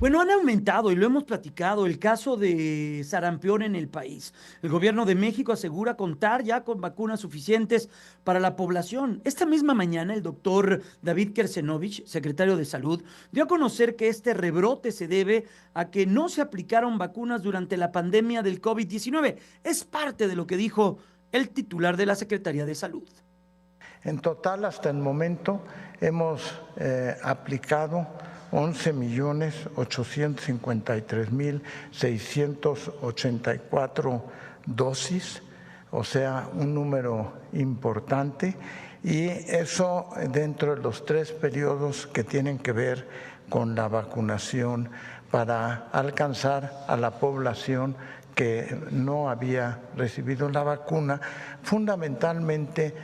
Bueno, han aumentado y lo hemos platicado el caso de sarampión en el país. El gobierno de México asegura contar ya con vacunas suficientes para la población. Esta misma mañana, el doctor David Kersenovich, secretario de Salud, dio a conocer que este rebrote se debe a que no se aplicaron vacunas durante la pandemia del COVID-19. Es parte de lo que dijo el titular de la Secretaría de Salud. En total, hasta el momento, hemos aplicado 11.853.684 dosis, o sea, un número importante, y eso dentro de los 3 periodos que tienen que ver con la vacunación para alcanzar a la población que no había recibido la vacuna, fundamentalmente.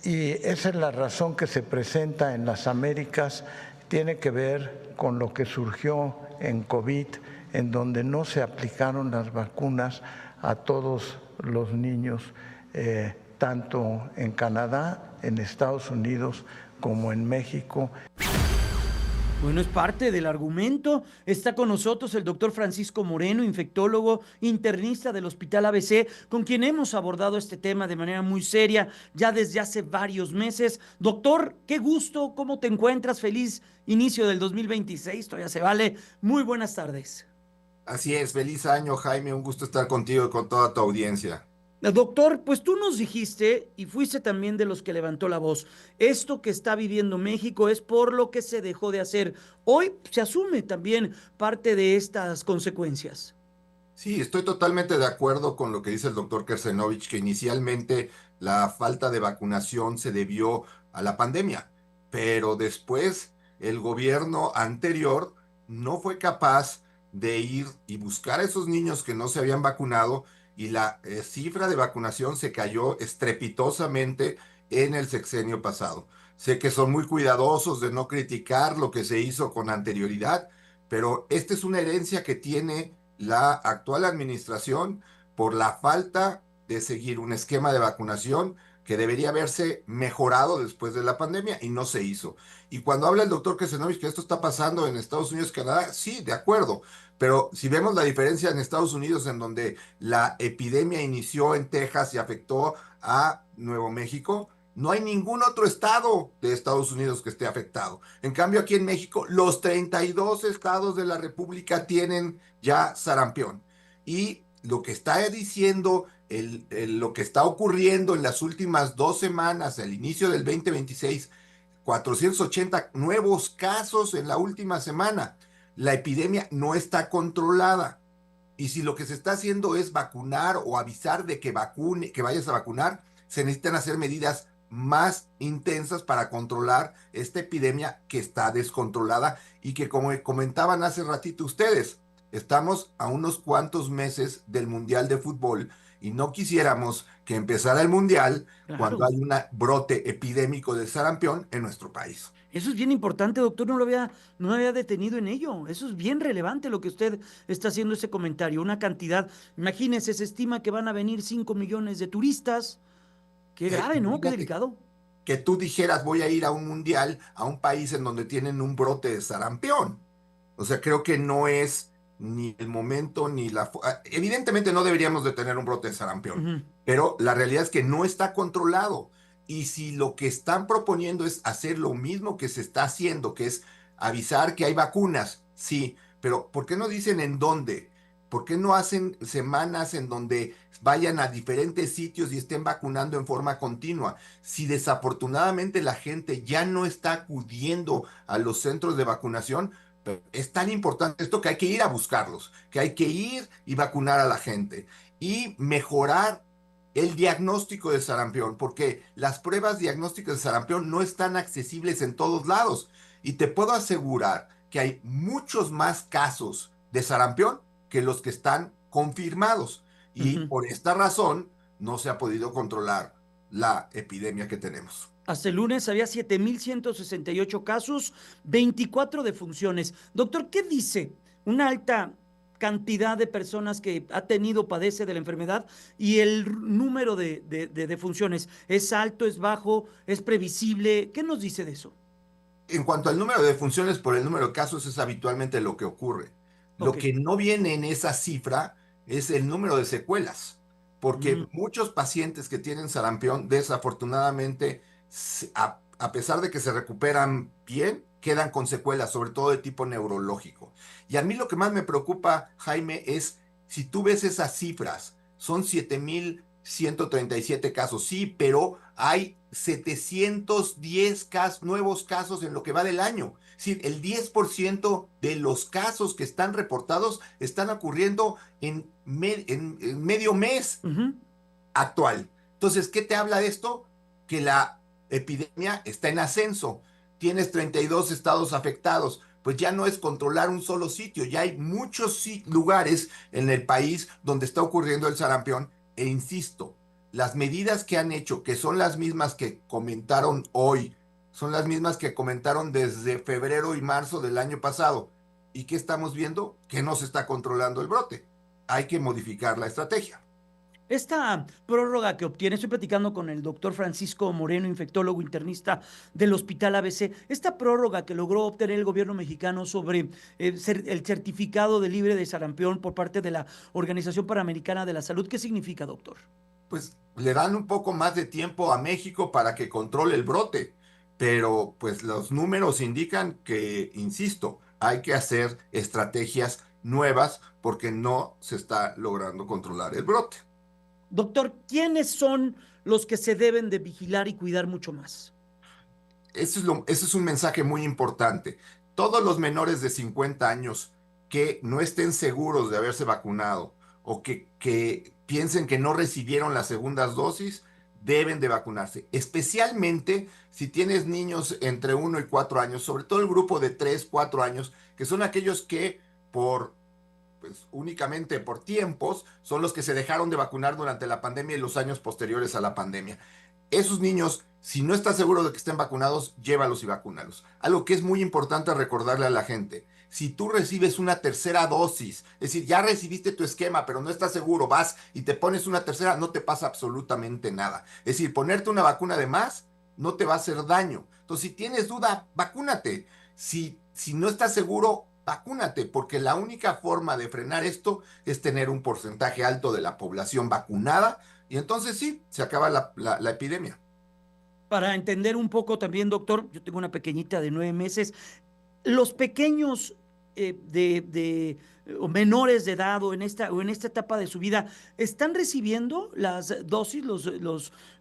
Y esa es la razón que se presenta en las Américas, tiene que ver con lo que surgió en COVID, en donde no se aplicaron las vacunas a todos los niños, tanto en Canadá, en Estados Unidos, como en México. Bueno, es parte del argumento. Está con nosotros el doctor Francisco Moreno, infectólogo, internista del Hospital ABC, con quien hemos abordado este tema de manera muy seria ya desde hace varios meses. Doctor, qué gusto, ¿cómo te encuentras? Feliz inicio del 2026, todavía se vale. Muy buenas tardes. Así es, feliz año, Jaime, un gusto estar contigo y con toda tu audiencia. Doctor, pues tú nos dijiste y fuiste también de los que levantó la voz. Esto que está viviendo México es por lo que se dejó de hacer. Hoy se asume también parte de estas consecuencias. Sí, estoy totalmente de acuerdo con lo que dice el doctor Kersenovich, que inicialmente la falta de vacunación se debió a la pandemia, pero después el gobierno anterior no fue capaz de ir y buscar a esos niños que no se habían vacunado y la cifra de vacunación se cayó estrepitosamente en el sexenio pasado. Sé que son muy cuidadosos de no criticar lo que se hizo con anterioridad, pero esta es una herencia que tiene la actual administración por la falta de seguir un esquema de vacunación que debería haberse mejorado después de la pandemia y no se hizo. Y cuando habla el doctor Kesenovich que esto está pasando en Estados Unidos y Canadá, sí, de acuerdo, pero si vemos la diferencia en Estados Unidos, en donde la epidemia inició en Texas y afectó a Nuevo México, no hay ningún otro estado de Estados Unidos que esté afectado. En cambio, aquí en México, los 32 estados de la República tienen ya sarampión. Y lo que está diciendo, lo que está ocurriendo en las últimas 2 semanas, al inicio del 2026, 480 nuevos casos en la última semana. La epidemia no está controlada. Y si lo que se está haciendo es vacunar o avisar de que vacune, que vayas a vacunar, se necesitan hacer medidas más intensas para controlar esta epidemia que está descontrolada y que, como comentaban hace ratito ustedes, estamos a unos cuantos meses del Mundial de Fútbol y no quisiéramos que empezara el Mundial cuando Claro. hay un brote epidémico de sarampión en nuestro país. Eso es bien importante, doctor. No me había detenido en ello. Eso es bien relevante lo que usted está haciendo ese comentario. Una cantidad, imagínese, se estima que van a venir 5 millones de turistas. Qué grave, ¿no? Qué Imagínate delicado. que tú dijeras voy a ir a un mundial, a un país en donde tienen un brote de sarampión. O sea, creo que no es ni el momento ni evidentemente no deberíamos de tener un brote de sarampión, Ujú. pero la realidad es que no está controlado. Y si lo que están proponiendo es hacer lo mismo que se está haciendo, que es avisar que hay vacunas, sí, pero ¿por qué no dicen en dónde? ¿Por qué no hacen semanas en donde vayan a diferentes sitios y estén vacunando en forma continua? Si desafortunadamente la gente ya no está acudiendo a los centros de vacunación, pero es tan importante esto que hay que ir a buscarlos, que hay que ir y vacunar a la gente y mejorar el diagnóstico de sarampión, porque las pruebas diagnósticas de sarampión no están accesibles en todos lados. Y te puedo asegurar que hay muchos más casos de sarampión que los que están confirmados. Y Ujú. por esta razón no se ha podido controlar la epidemia que tenemos. Hasta el lunes había 7.168 casos, 24 defunciones. Doctor, ¿qué dice una alta cantidad de personas que ha tenido, padece de la enfermedad y el número de defunciones? ¿Es alto, es bajo, es previsible? ¿Qué nos dice de eso? En cuanto al número de defunciones por el número de casos, es habitualmente lo que ocurre. Lo Ok. que no viene en esa cifra es el número de secuelas, Mm, porque muchos pacientes que tienen sarampión, desafortunadamente, a pesar de que se recuperan bien, quedan con secuelas, sobre todo de tipo neurológico. Y a mí lo que más me preocupa, Jaime, es si tú ves esas cifras, son 7,137 casos, sí, pero hay 710 nuevos casos en lo que va del año. Sí, el 10% de los casos que están reportados están ocurriendo en medio mes ujú. actual. Entonces, ¿qué te habla de esto? Que la epidemia está en ascenso. Tienes 32 estados afectados. Pues ya no es controlar un solo sitio, ya hay muchos lugares en el país donde está ocurriendo el sarampión. E insisto, las medidas que han hecho, que son las mismas que comentaron hoy, son las mismas que comentaron desde febrero y marzo del año pasado. ¿Y qué estamos viendo? Que no se está controlando el brote. Hay que modificar la estrategia. Esta prórroga que obtiene, estoy platicando con el doctor Francisco Moreno, infectólogo internista del Hospital ABC, esta prórroga que logró obtener el gobierno mexicano sobre el certificado de libre de sarampión por parte de la Organización Panamericana de la Salud, ¿qué significa, doctor? Pues le dan un poco más de tiempo a México para que controle el brote, pero pues los números indican que, insisto, hay que hacer estrategias nuevas porque no se está logrando controlar el brote. Doctor, ¿quiénes son los que se deben de vigilar y cuidar mucho más? Ese es un mensaje muy importante. Todos los menores de 50 años que no estén seguros de haberse vacunado o que piensen que no recibieron las segundas dosis, deben de vacunarse. Especialmente si tienes niños entre 1 y 4 años, sobre todo el grupo de 3, 4 años, que son aquellos que por pues únicamente por tiempos, son los que se dejaron de vacunar durante la pandemia y los años posteriores a la pandemia. Esos niños, si no estás seguro de que estén vacunados, llévalos y vacúnalos. Algo que es muy importante recordarle a la gente. Si tú recibes una tercera dosis, es decir, ya recibiste tu esquema, pero no estás seguro, vas y te pones una tercera, no te pasa absolutamente nada. Es decir, ponerte una vacuna de más no te va a hacer daño. Entonces, si tienes duda, vacúnate. Si no estás seguro, vacúnate, porque la única forma de frenar esto es tener un porcentaje alto de la población vacunada y entonces sí, se acaba la epidemia. Para entender un poco también, doctor, yo tengo una pequeñita de 9 meses. Los pequeños o menores de edad o en esta etapa de su vida, ¿están recibiendo las dosis,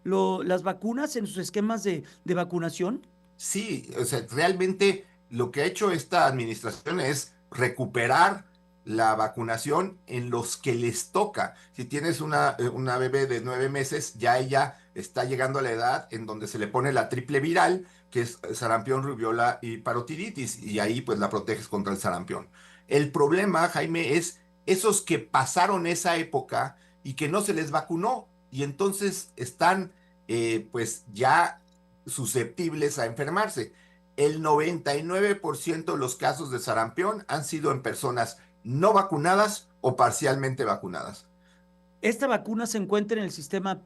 las vacunas en sus esquemas de vacunación? Sí, o sea, realmente lo que ha hecho esta administración es recuperar la vacunación en los que les toca. Si tienes una bebé de 9 meses, ya ella está llegando a la edad en donde se le pone la triple viral, que es sarampión, rubiola y parotiditis, y ahí pues la proteges contra el sarampión. El problema, Jaime, es esos que pasaron esa época y que no se les vacunó, y entonces están pues ya susceptibles a enfermarse. El 99% de los casos de sarampión han sido en personas no vacunadas o parcialmente vacunadas. ¿Esta vacuna se encuentra en el sistema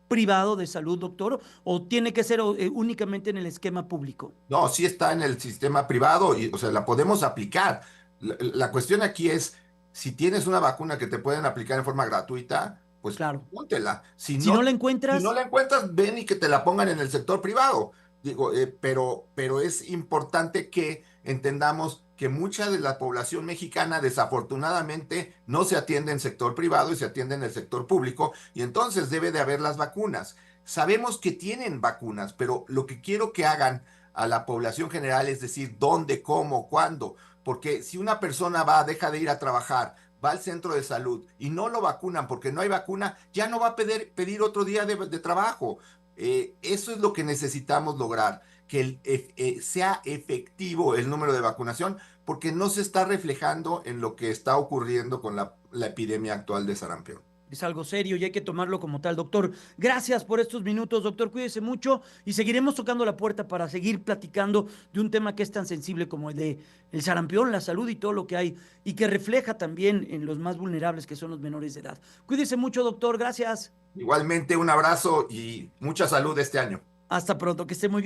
privado de salud, doctor, o tiene que ser únicamente en el esquema público? No, sí está en el sistema privado y, o sea, la podemos aplicar. La cuestión aquí es, si tienes una vacuna que te pueden aplicar en forma gratuita, pues Claro. póntela. Si no la Si no encuentras, la encuentras, ven y que te la pongan en el sector privado. Digo, pero es importante que entendamos que mucha de la población mexicana desafortunadamente no se atiende en sector privado y se atiende en el sector público y entonces debe de haber las vacunas. Sabemos que tienen vacunas, pero lo que quiero que hagan a la población general es decir, dónde, cómo, cuándo, porque si una persona deja de ir a trabajar, va al centro de salud y no lo vacunan porque no hay vacuna, ya no va a pedir otro día de trabajo. Eso es lo que necesitamos lograr, que sea efectivo el número de vacunación, porque no se está reflejando en lo que está ocurriendo con la epidemia actual de sarampión. es algo serio y hay que tomarlo como tal, doctor. Gracias por estos minutos, doctor. Cuídese mucho y seguiremos tocando la puerta para seguir platicando de un tema que es tan sensible como el de el sarampión, la salud y todo lo que hay y que refleja también en los más vulnerables que son los menores de edad. Cuídese mucho, doctor. Gracias. Igualmente, un abrazo y mucha salud este año. Hasta pronto, que esté muy bien.